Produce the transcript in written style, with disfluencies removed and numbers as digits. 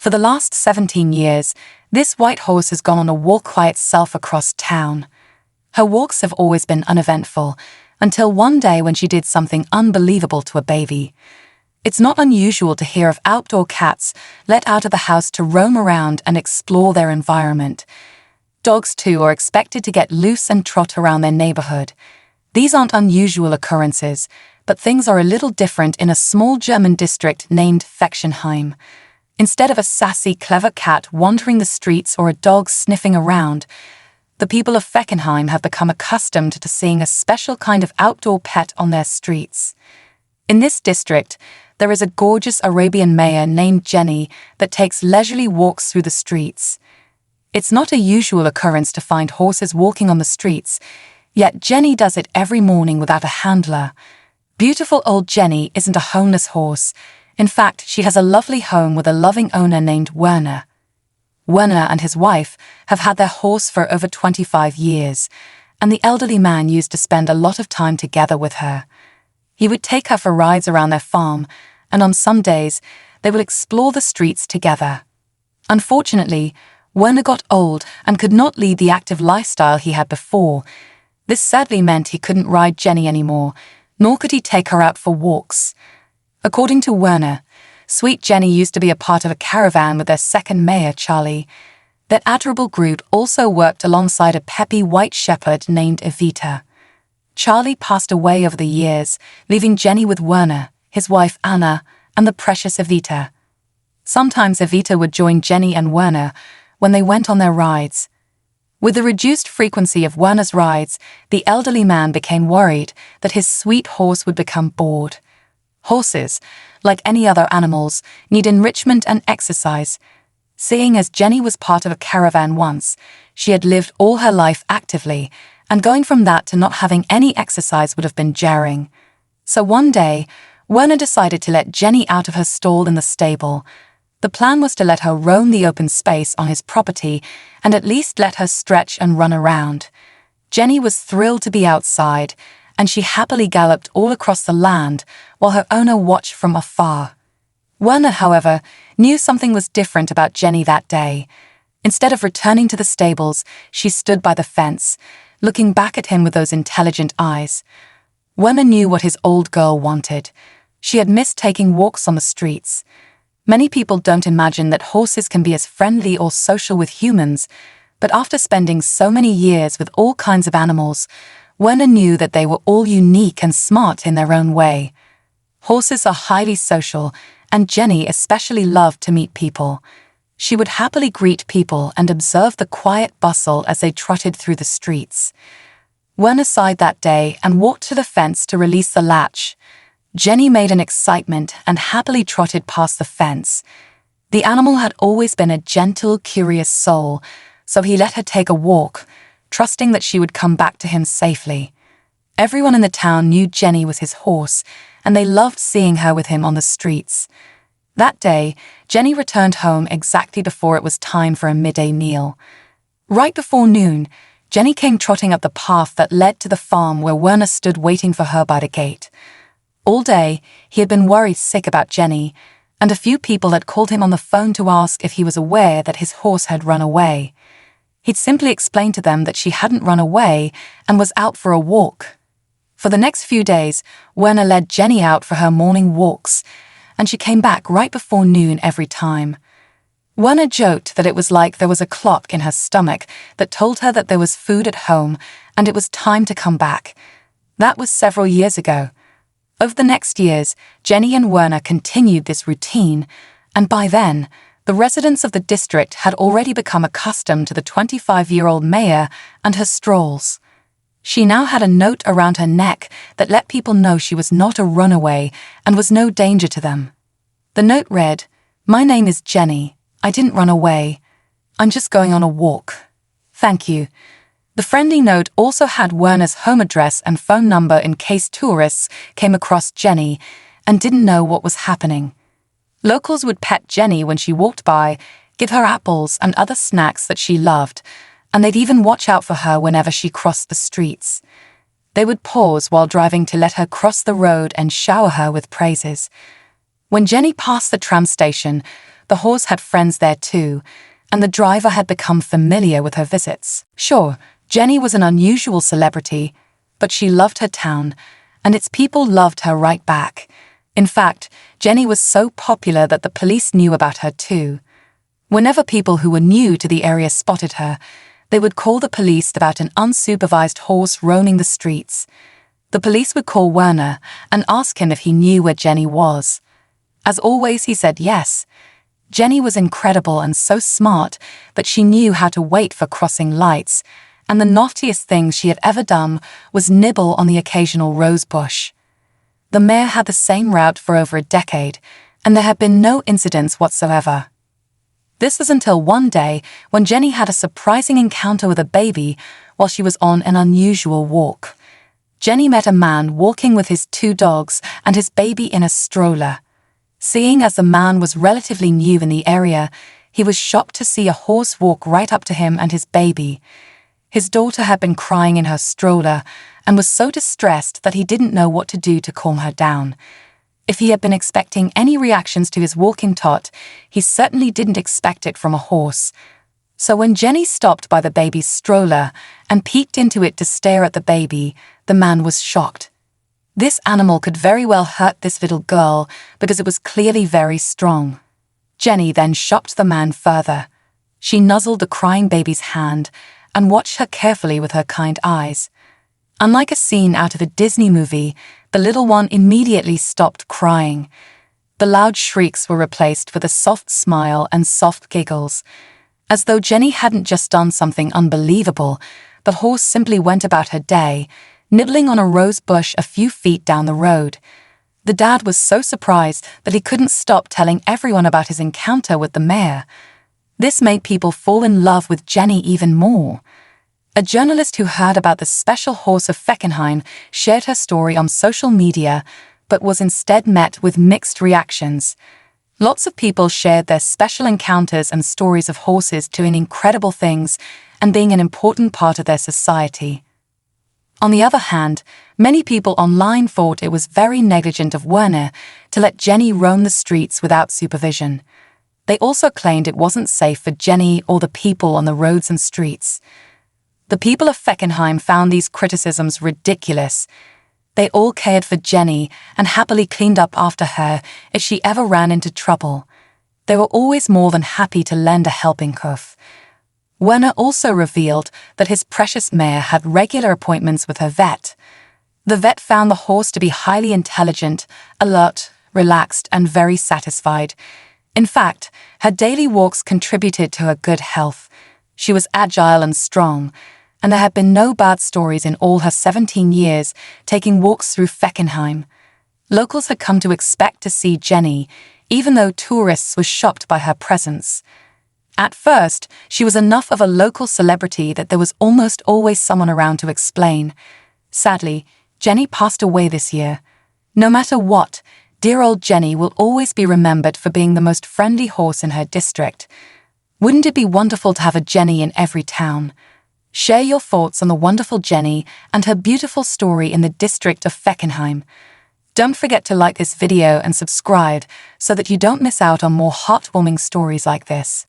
For the last 17 years, this white horse has gone on a walk by itself across town. Her walks have always been uneventful, until one day when she did something unbelievable to a baby. It's not unusual to hear of outdoor cats let out of the house to roam around and explore their environment. Dogs, too, are expected to get loose and trot around their neighborhood. These aren't unusual occurrences, but things are a little different in a small German district named Feckenheim. Instead of a sassy, clever cat wandering the streets or a dog sniffing around, the people of Feckenheim have become accustomed to seeing a special kind of outdoor pet on their streets. In this district, there is a gorgeous Arabian mare named Jenny that takes leisurely walks through the streets. It's not a usual occurrence to find horses walking on the streets, yet Jenny does it every morning without a handler. Beautiful old Jenny isn't a homeless horse. In fact, she has a lovely home with a loving owner named Werner. Werner and his wife have had their horse for over 25 years, and the elderly man used to spend a lot of time together with her. He would take her for rides around their farm, and on some days, they would explore the streets together. Unfortunately, Werner got old and could not lead the active lifestyle he had before. This sadly meant he couldn't ride Jenny anymore, nor could he take her out for walks. According to Werner, sweet Jenny used to be a part of a caravan with their second mare, Charlie. That adorable group also worked alongside a peppy white shepherd named Evita. Charlie passed away over the years, leaving Jenny with Werner, his wife Anna, and the precious Evita. Sometimes Evita would join Jenny and Werner when they went on their rides. With the reduced frequency of Werner's rides, the elderly man became worried that his sweet horse would become bored. Horses, like any other animals, need enrichment and exercise. Seeing as Jenny was part of a caravan once, she had lived all her life actively, and going from that to not having any exercise would have been jarring. So one day, Werner decided to let Jenny out of her stall in the stable. The plan was to let her roam the open space on his property and at least let her stretch and run around. Jenny was thrilled to be outside, and she happily galloped all across the land while her owner watched from afar. Werner, however, knew something was different about Jenny that day. Instead of returning to the stables, she stood by the fence, looking back at him with those intelligent eyes. Werner knew what his old girl wanted. She had missed taking walks on the streets. Many people don't imagine that horses can be as friendly or social with humans, but after spending so many years with all kinds of animals, Werner knew that they were all unique and smart in their own way. Horses are highly social, and Jenny especially loved to meet people. She would happily greet people and observe the quiet bustle as they trotted through the streets. Werner sighed that day and walked to the fence to release the latch. Jenny made an excitement and happily trotted past the fence. The animal had always been a gentle, curious soul, so he let her take a walk, trusting that she would come back to him safely. Everyone in the town knew Jenny was his horse, and they loved seeing her with him on the streets. That day, Jenny returned home exactly before it was time for a midday meal. Right before noon, Jenny came trotting up the path that led to the farm where Werner stood waiting for her by the gate. All day, he had been worried sick about Jenny, and a few people had called him on the phone to ask if he was aware that his horse had run away. He'd simply explained to them that she hadn't run away and was out for a walk. For the next few days, Werner led Jenny out for her morning walks, and she came back right before noon every time. Werner joked that it was like there was a clock in her stomach that told her that there was food at home and it was time to come back. That was several years ago. Over the next years, Jenny and Werner continued this routine, and by then, the residents of the district had already become accustomed to the 25-year-old mayor and her strolls. She now had a note around her neck that let people know she was not a runaway and was no danger to them. The note read, "My name is Jenny. I didn't run away. I'm just going on a walk. Thank you." The friendly note also had Werner's home address and phone number in case tourists came across Jenny and didn't know what was happening. Locals would pet Jenny when she walked by, give her apples and other snacks that she loved, and they'd even watch out for her whenever she crossed the streets. They would pause while driving to let her cross the road and shower her with praises. When Jenny passed the tram station, the horse had friends there too, and the driver had become familiar with her visits. Sure, Jenny was an unusual celebrity, but she loved her town, and its people loved her right back. In fact, Jenny was so popular that the police knew about her too. Whenever people who were new to the area spotted her, they would call the police about an unsupervised horse roaming the streets. The police would call Werner and ask him if he knew where Jenny was. As always, he said yes. Jenny was incredible and so smart that she knew how to wait for crossing lights, and the naughtiest thing she had ever done was nibble on the occasional rose bush. The mare had the same route for over a decade, and there had been no incidents whatsoever. This was until one day when Jenny had a surprising encounter with a baby while she was on an unusual walk. Jenny met a man walking with his 2 dogs and his baby in a stroller. Seeing as the man was relatively new in the area, he was shocked to see a horse walk right up to him and his baby. His daughter had been crying in her stroller and was so distressed that he didn't know what to do to calm her down. If he had been expecting any reactions to his walking tot, he certainly didn't expect it from a horse. So when Jenny stopped by the baby's stroller and peeked into it to stare at the baby, the man was shocked. This animal could very well hurt this little girl because it was clearly very strong. Jenny then shocked the man further. She nuzzled the crying baby's hand and watched her carefully with her kind eyes. Unlike a scene out of a Disney movie, the little one immediately stopped crying. The loud shrieks were replaced with a soft smile and soft giggles. As though Jenny hadn't just done something unbelievable, the horse simply went about her day, nibbling on a rose bush a few feet down the road. The dad was so surprised that he couldn't stop telling everyone about his encounter with the mare. This made people fall in love with Jenny even more. A journalist who heard about the special horse of Feckenheim shared her story on social media, but was instead met with mixed reactions. Lots of people shared their special encounters and stories of horses doing incredible things and being an important part of their society. On the other hand, many people online thought it was very negligent of Werner to let Jenny roam the streets without supervision. They also claimed it wasn't safe for Jenny or the people on the roads and streets. The people of Feckenheim found these criticisms ridiculous. They all cared for Jenny and happily cleaned up after her if she ever ran into trouble. They were always more than happy to lend a helping hoof. Werner also revealed that his precious mare had regular appointments with her vet. The vet found the horse to be highly intelligent, alert, relaxed, and very satisfied. In fact, her daily walks contributed to her good health. She was agile and strong, and there had been no bad stories in all her 17 years taking walks through Feckenheim. Locals had come to expect to see Jenny, even though tourists were shocked by her presence. At first, she was enough of a local celebrity that there was almost always someone around to explain. Sadly, Jenny passed away this year. No matter what, dear old Jenny will always be remembered for being the most friendly horse in her district. Wouldn't it be wonderful to have a Jenny in every town? Share your thoughts on the wonderful Jenny and her beautiful story in the district of Feckenheim. Don't forget to like this video and subscribe so that you don't miss out on more heartwarming stories like this.